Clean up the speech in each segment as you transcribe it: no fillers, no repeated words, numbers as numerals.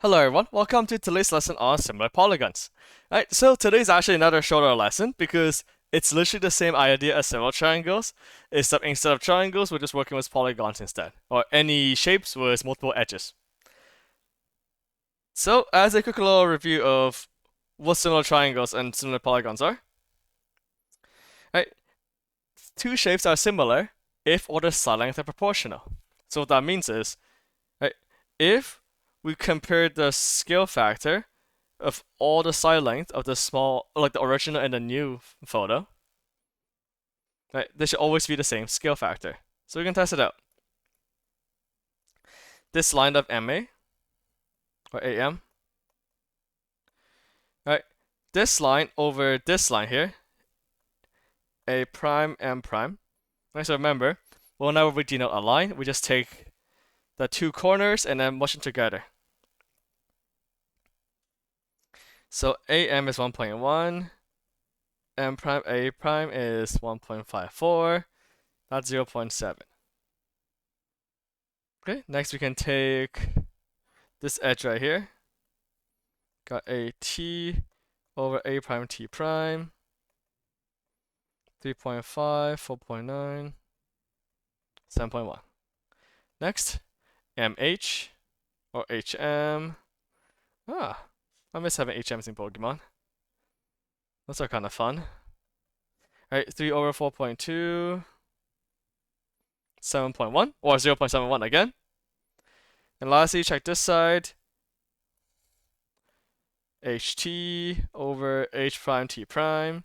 Hello everyone, welcome to today's lesson on similar polygons. Alright, so today's actually another shorter lesson because it's literally the same idea as similar triangles, except instead of triangles, we're just working with polygons instead, or any shapes with multiple edges. So, as a quick little review of what similar triangles and similar polygons are, right? Two shapes are similar if all the side lengths are proportional. So what that means is, right, if we compare the scale factor of all the side length of the small, like the original and the new photo, right, they should always be the same scale factor. So we can test it out. This line of MA, or AM, right, this line over this line here, A prime, M prime. Right, so remember, whenever we denote a line, we just take the two corners and then mush them together. So AM is 1.1, M prime, A prime is 1.54, that's 0.7. Okay, next we can take this edge right here. Got a T over A prime T prime. 3.5, 4.9, 7.1. Next, MH or HM. I miss having HMs in Pokemon. Those are kind of fun. Alright, 3 over 4.2, 7.1, or 0.71 again. And lastly, check this side. HT over H prime T prime.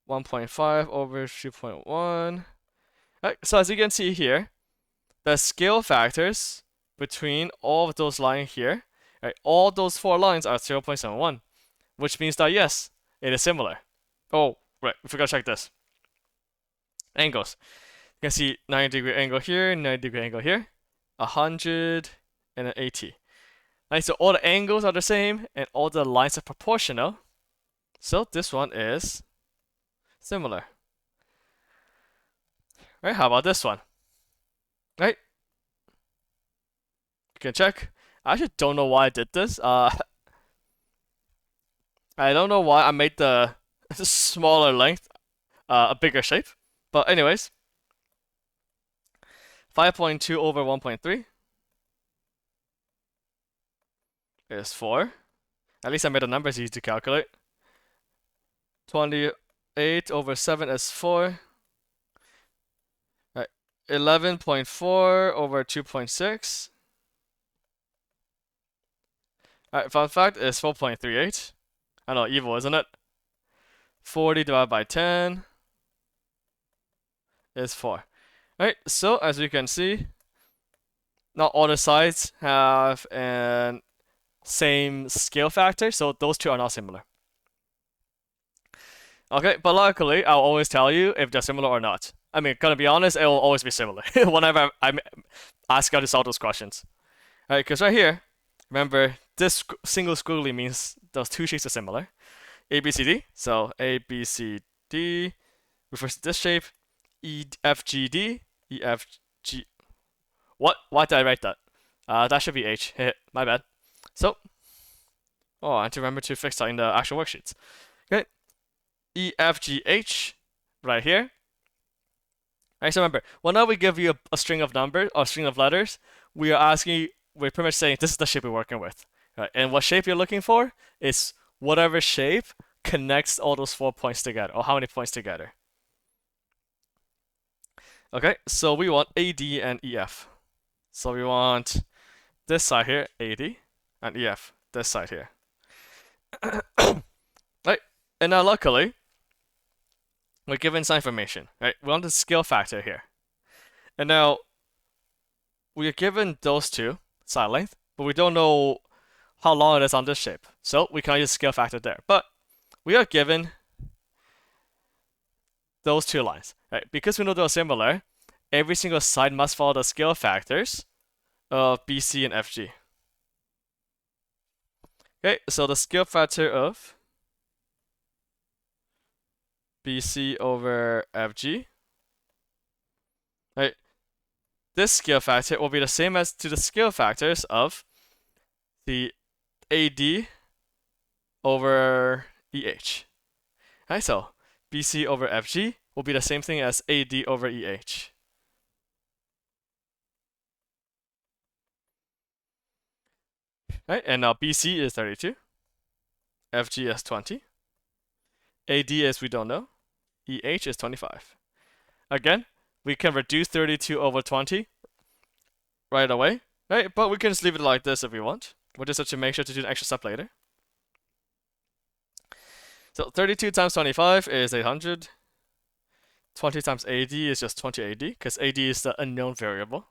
1.5 over 3.1. Right, so as you can see here, the scale factors between all of those lines here, right, all those four lines are 0.71, which means that yes, it is similar. Oh, right, we forgot to check this. Angles. You can see 90-degree angle here, 90-degree angle here, 100, and an 80. Right, so all the angles are the same, and all the lines are proportional. So this one is similar. Right, how about this one? Right? You can check. I actually don't know why I did this. I don't know why I made the smaller length a bigger shape. But anyways, 5.2 over 1.3 is 4. At least I made the numbers easy to calculate. 28 over 7 is 4. Right. 11.4 over 2.6. Alright, fun fact is 4.38. I know, evil, isn't it? 40 divided by 10 is 4. Alright, so as you can see, not all the sides have an same scale factor, so those two are not similar. Okay, but luckily, I'll always tell you if they're similar or not. I mean, gonna be honest, it will always be similar whenever I ask you to solve those questions. Alright, because right here, remember, this single squiggly means those two shapes are similar. ABCD, so ABCD refers to this shape. EFGD, EFG. What? Why did I write that? That should be H. My bad. So, I have to remember to fix that in the actual worksheets. Okay, EFGH right here. Alright, so remember, whenever we give you a string of numbers or a string of letters, we're pretty much saying this is the shape we're working with. Right? And what shape you're looking for is whatever shape connects all those 4 points together, or how many points together. Okay, so we want AD and EF. So we want this side here, AD, and EF, this side here. Right, and now luckily, we're given some information, right? We want the scale factor here. And now, we are given those two, side length, but we don't know how long it is on this shape. So we can't use scale factor there. But we are given those two lines, right? Because we know they're similar, every single side must follow the scale factors of BC and FG. Okay, so the scale factor of BC over FG, right? This scale factor will be the same as to the scale factors of the AD over EH. Alright, so BC over FG will be the same thing as AD over EH. Right, and now BC is 32, FG is 20, AD is we don't know, EH is 25. Again, we can reduce 32 over 20 right away, right? But we can just leave it like this if we want. We'll just have to make sure to do an extra step later. So 32 times 25 is 800. 20 times AD is just 20 AD, because AD is the unknown variable.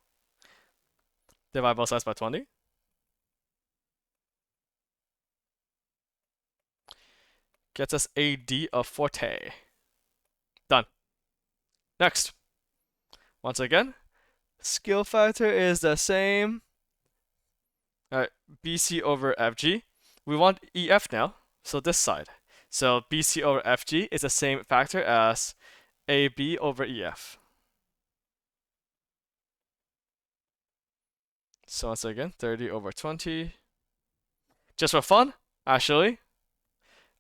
Divide both sides by 20. Gets us AD of 40. Done. Next. Once again, skill factor is the same. Alright, BC over FG. We want EF now, so this side. So BC over FG is the same factor as AB over EF. So once again, 30 over 20. Just for fun, actually,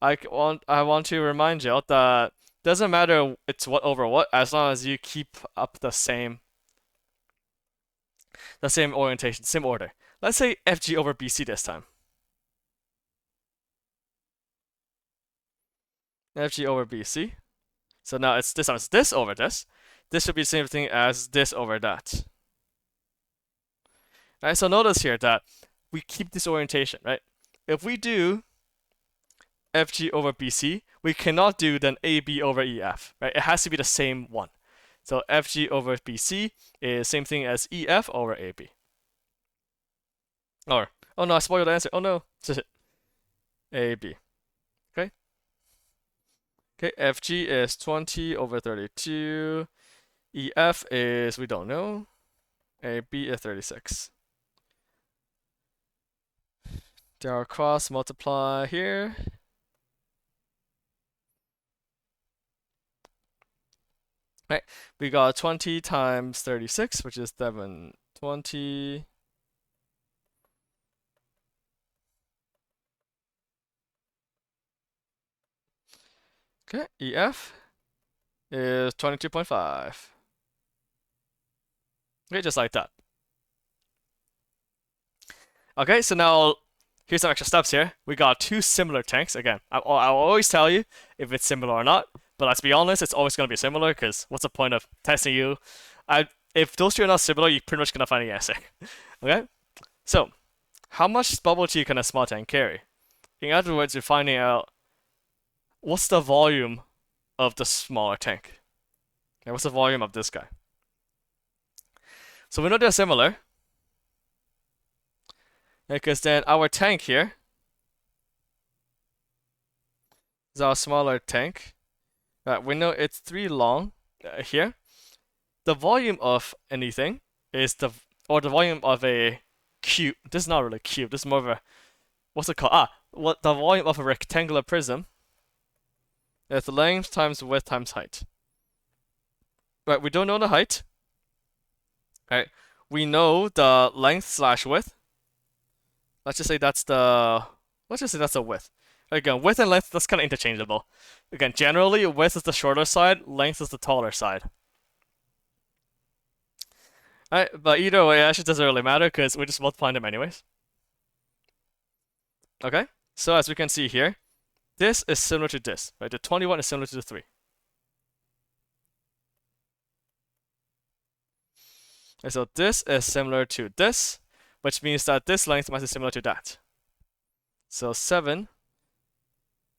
I want to remind you that doesn't matter it's what over what, as long as you keep up the same orientation, same order. Let's say FG over BC this time. FG over BC. So now it's this time it's this over this. This should be the same thing as this over that. Right, so notice here that we keep this orientation, right? If we do FG over BC, we cannot do then AB over EF, right? It has to be the same one. So FG over BC is same thing as EF over AB. Or, oh no, I spoiled the answer. Oh no, AB. Okay. Okay, FG is 20 over 32. EF is, we don't know. AB is 36. There are cross multiply here. Right, we got 20 times 36, which is 720. Okay, EF is 22.5. Okay, just like that. Okay, so now here's some extra steps here. We got two similar tanks. Again, I'll always tell you if it's similar or not, but let's be honest, it's always going to be similar, because what's the point of testing you? If those two are not similar, you're pretty much going to find the answer. Okay? So, how much bubble tea can a small tank carry? In other words, you're finding out what's the volume of the smaller tank. Okay, what's the volume of this guy? So we know they're similar, because then our tank here is our smaller tank. We know it's 3 long here. The volume of anything is the volume of a cube. This is not really a cube. This is more of a, what's it called? What the volume of a rectangular prism is length times width times height. Right, we don't know the height. Right, we know the length slash width. Let's just say that's the width. Again, width and length, that's kind of interchangeable. Again, generally, width is the shorter side, length is the taller side. Alright, but either way, it actually doesn't really matter, because we're just multiplying them anyways. Okay, so as we can see here, this is similar to this, right? The 21 is similar to the 3. And so this is similar to this, which means that this length must be similar to that. So 7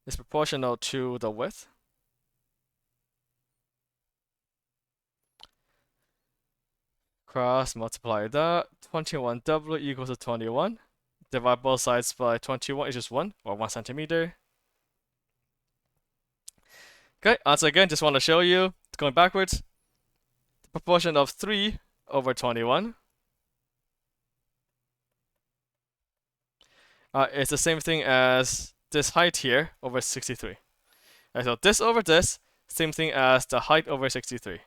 is proportional to the width. Cross multiply that. 21W equals to 21. Divide both sides by 21 is just 1, or 1 centimeter. Okay, once again, just want to show you, going backwards, the proportion of 3 over 21 is the same thing as this height here over 63. Right, so this over this, same thing as the height over 63.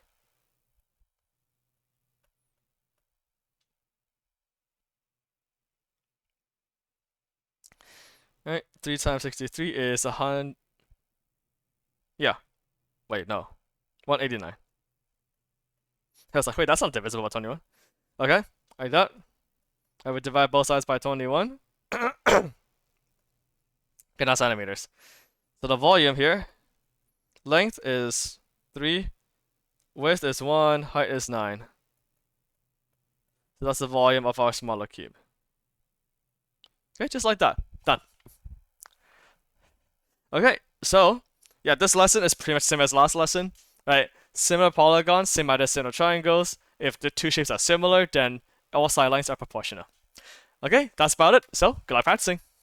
Alright, 3 times 63 is 100. Yeah. Wait, no. 189. I was like, wait, that's not divisible by 21. Okay, like that. I would divide both sides by 21. Okay, not centimeters. So the volume here, length is 3, width is 1, height is 9. So that's the volume of our smaller cube. Okay, just like that. Done. Okay, so yeah, this lesson is pretty much the same as last lesson, right? Similar polygons, same idea, similar triangles. If the two shapes are similar, then all side lengths are proportional. Okay, that's about it. So, good luck practicing.